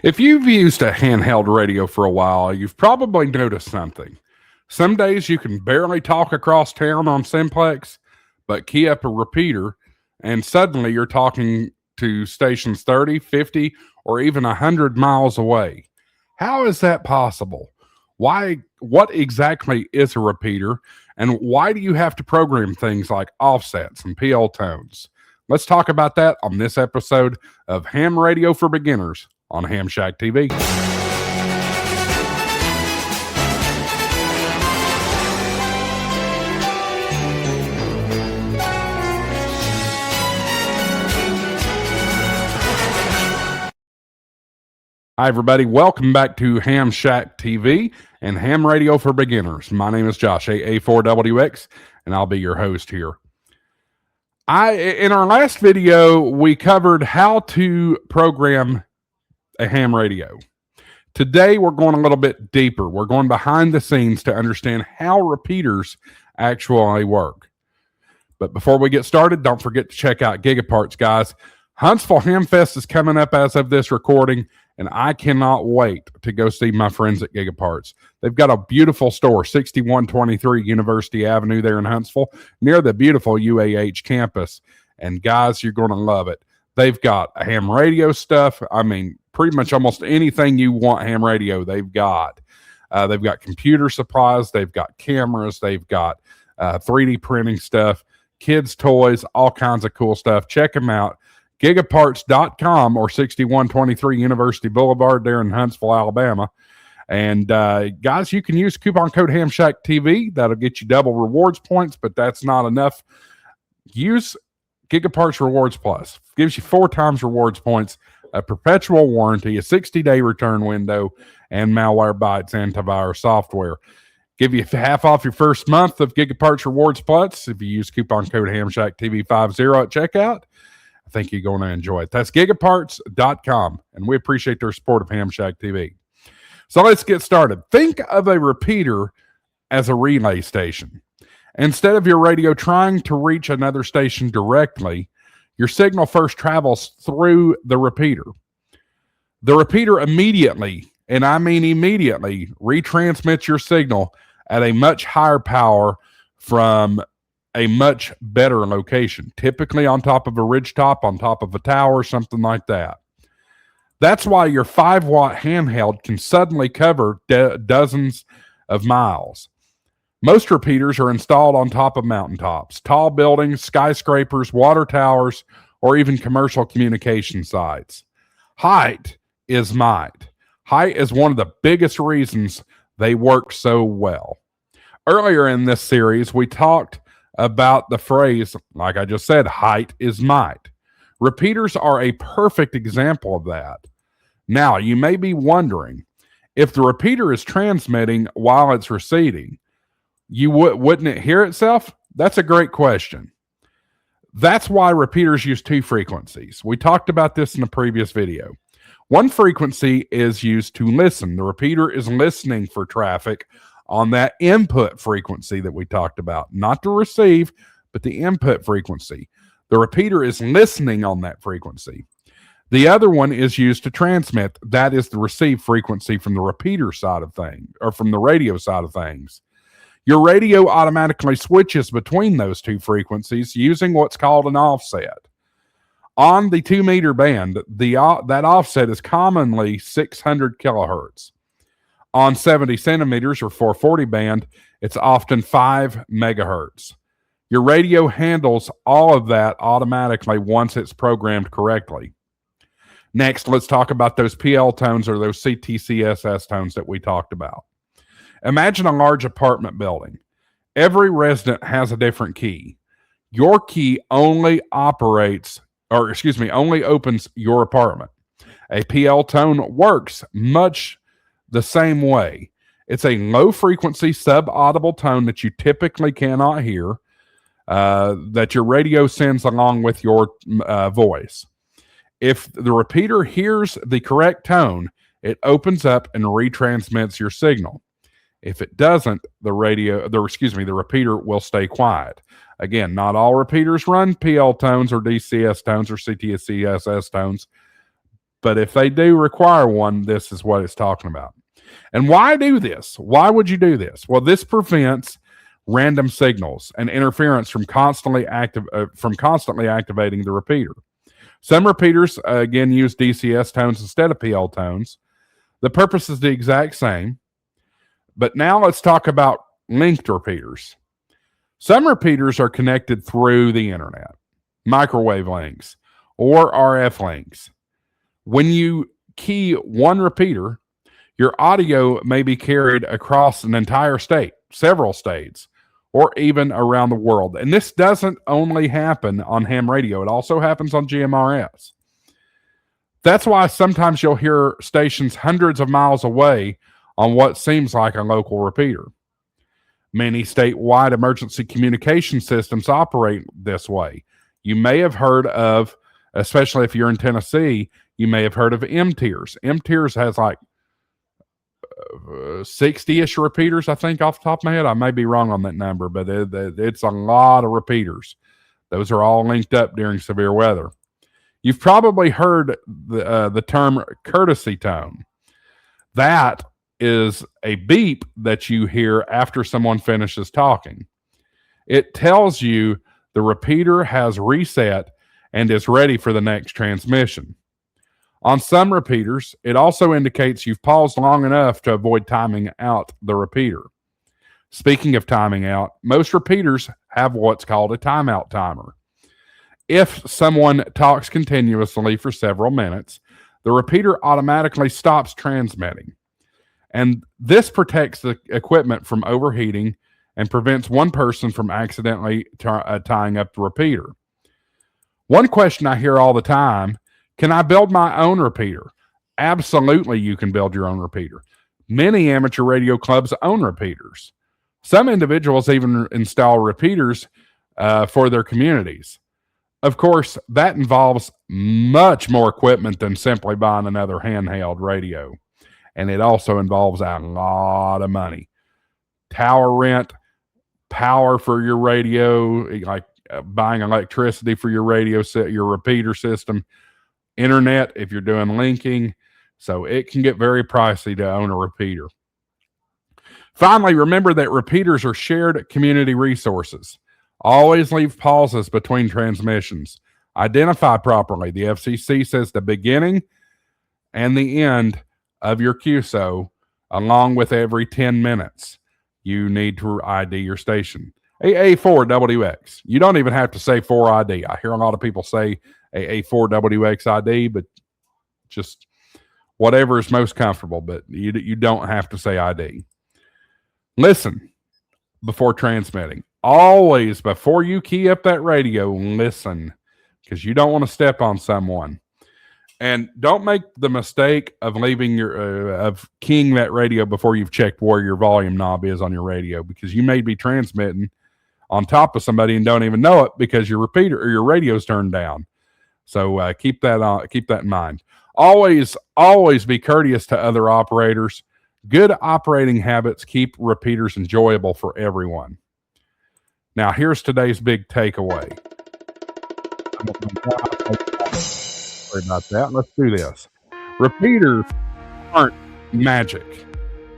If you've used a handheld radio for a while, you've probably noticed something. Some days you can barely talk across town on Simplex, but key up a repeater, and suddenly you're talking to stations 30, 50, or even 100 miles away. How is that possible? What exactly is a repeater, and why do you have to program things like offsets and PL tones? Let's talk about that on this episode of Ham Radio for Beginners on Ham Shack TV. Hi, everybody. Welcome back to Ham Shack TV and Ham Radio for Beginners. My name is Josh, AA4WX, and I'll be your host here. In our last video, we covered how to program a ham radio. Today, we're going a little bit deeper. We're going behind the scenes to understand how repeaters actually work. But before we get started, don't forget to check out Gigaparts, guys. Huntsville Ham Fest is coming up as of this recording, and I cannot wait to go see my friends at Gigaparts. They've got a beautiful store, 6123 University Avenue there in Huntsville, near the beautiful UAH campus. And guys, you're going to love it. They've got ham radio stuff. I mean, pretty much almost anything you want ham radio, they've got. They've got computer supplies. They've got cameras. They've got 3D printing stuff, kids' toys, all kinds of cool stuff. Check them out. Gigaparts.com or 6123 University Boulevard there in Huntsville, Alabama. And guys, you can use coupon code HamShackTV. That'll get you double rewards points, but that's not enough. Use Gigaparts Rewards Plus. Gives you 4 times rewards points, a perpetual warranty, a 60-day return window, and Malwarebytes antivirus software. Give you half off your first month of Gigaparts Rewards Plus if you use coupon code HamShackTV50 at checkout. I think you're going to enjoy it. That's gigaparts.com, and we appreciate their support of Ham Shack TV. So let's get started. Think of a repeater as a relay station. Instead of your radio trying to reach another station directly, your signal first travels through the repeater. The repeater immediately, and I mean immediately, retransmits your signal at a much higher power from a much better location, typically on top of a ridgetop, on top of a tower, something like that. That's why your 5-watt handheld can suddenly cover dozens of miles. Most repeaters are installed on top of mountaintops, tall buildings, skyscrapers, water towers, or even commercial communication sites. Height is might. Height is one of the biggest reasons they work so well. Earlier in this series, we talked about the phrase, like I just said, height is might. Repeaters are a perfect example of that. Now, you may be wondering, if the repeater is transmitting while it's receiving, wouldn't it hear itself? That's a great question. That's why repeaters use 2 frequencies. We talked about this in a previous video. One frequency is used to listen. The repeater is listening for traffic on that input frequency that we talked about, not to receive, but the input frequency. The repeater is listening on that frequency. The other one is used to transmit. That is the receive frequency from the repeater side of things, or from the radio side of things. Your radio automatically switches between those 2 frequencies using what's called an offset. On the 2-meter band, that offset is commonly 600 kilohertz. On 70 centimeters or 440 band, it's often 5 megahertz. Your radio handles all of that automatically once it's programmed correctly. Next, let's talk about those PL tones or those CTCSS tones that we talked about. Imagine a large apartment building. Every resident has a different key. Your key only opens your apartment. A PL tone works much the same way. It's a low frequency sub-audible tone that you typically cannot hear, that your radio sends along with your voice. If the repeater hears the correct tone, it opens up and retransmits your signal. If it doesn't, the repeater will stay quiet. Again, not all repeaters run PL tones or DCS tones or CTCSS tones, But if they do require one, this is what it's talking about. And why do this? Why would you do this? Well, this prevents random signals and interference from constantly activating the repeater. Some repeaters, again, use DCS tones instead of PL tones. The purpose is the exact same. But now let's talk about linked repeaters. Some repeaters are connected through the internet, microwave links, or RF links. When you key one repeater, your audio may be carried across an entire state, several states, or even around the world. And this doesn't only happen on ham radio. It also happens on GMRS. That's why sometimes you'll hear stations hundreds of miles away on what seems like a local repeater. Many statewide emergency communication systems operate this way. You may have heard of, especially if you're in Tennessee, you may have heard of M-Tiers. M-Tiers has like 60-ish repeaters, I think, off the top of my head. I may be wrong on that number, but it's a lot of repeaters. Those are all linked up during severe weather. You've probably heard the term courtesy tone. That is a beep that you hear after someone finishes talking. It tells you the repeater has reset and is ready for the next transmission. On some repeaters, it also indicates you've paused long enough to avoid timing out the repeater. Speaking of timing out, most repeaters have what's called a timeout timer. If someone talks continuously for several minutes, the repeater automatically stops transmitting. And this protects the equipment from overheating and prevents one person from accidentally tying up the repeater. One question I hear all the time: can I build my own repeater? Absolutely, you can build your own repeater. Many amateur radio clubs own repeaters. Some individuals even install repeaters for their communities. Of course, that involves much more equipment than simply buying another handheld radio. And it also involves a lot of money. Tower rent, power for your radio, like buying electricity for your radio set, your repeater system, internet if you're doing linking. So it can get very pricey to own a repeater. Finally, remember that repeaters are shared community resources. Always leave pauses between transmissions. Identify properly. The FCC says the beginning and the end of your QSO, along with every 10 minutes. You need to ID your station. AA4WX. You don't even have to say 4ID. I hear a lot of people say AA4WX ID, but just whatever is most comfortable, but you don't have to say ID. Listen before transmitting. Always, before you key up that radio, listen, because you don't want to step on someone. And don't make the mistake of leaving of keying that radio before you've checked where your volume knob is on your radio, because you may be transmitting on top of somebody and don't even know it because your repeater or your radio's turned down. So keep that in mind. Always be courteous to other operators. Good operating habits keep repeaters enjoyable for everyone. Now, here's today's big takeaway. Sorry about that. Let's do this. Repeaters aren't magic.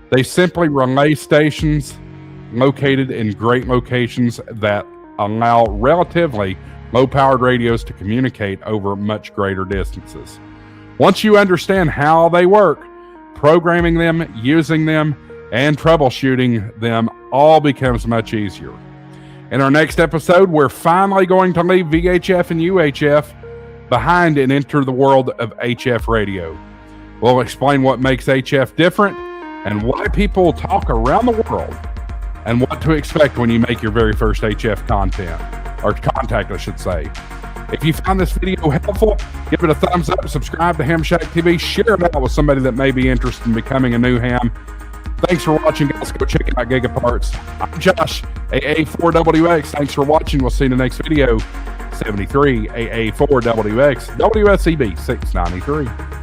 They simply relay stations located in great locations that allow relatively low-powered radios to communicate over much greater distances. Once you understand how they work, programming them, using them, and troubleshooting them all becomes much easier. In our next episode, we're finally going to leave VHF and UHF behind and enter the world of HF radio. We'll explain what makes HF different and why people talk around the world, and what to expect when you make your very first HF contact, I should say. If you found this video helpful, give it a thumbs up, subscribe to Ham Shack TV, share it out with somebody that may be interested in becoming a new ham. Thanks for watching, guys. Go check out Gigaparts. I'm Josh, AA4WX. Thanks for watching. We'll see you in the next video. 73 AA4WX, WSEB 693.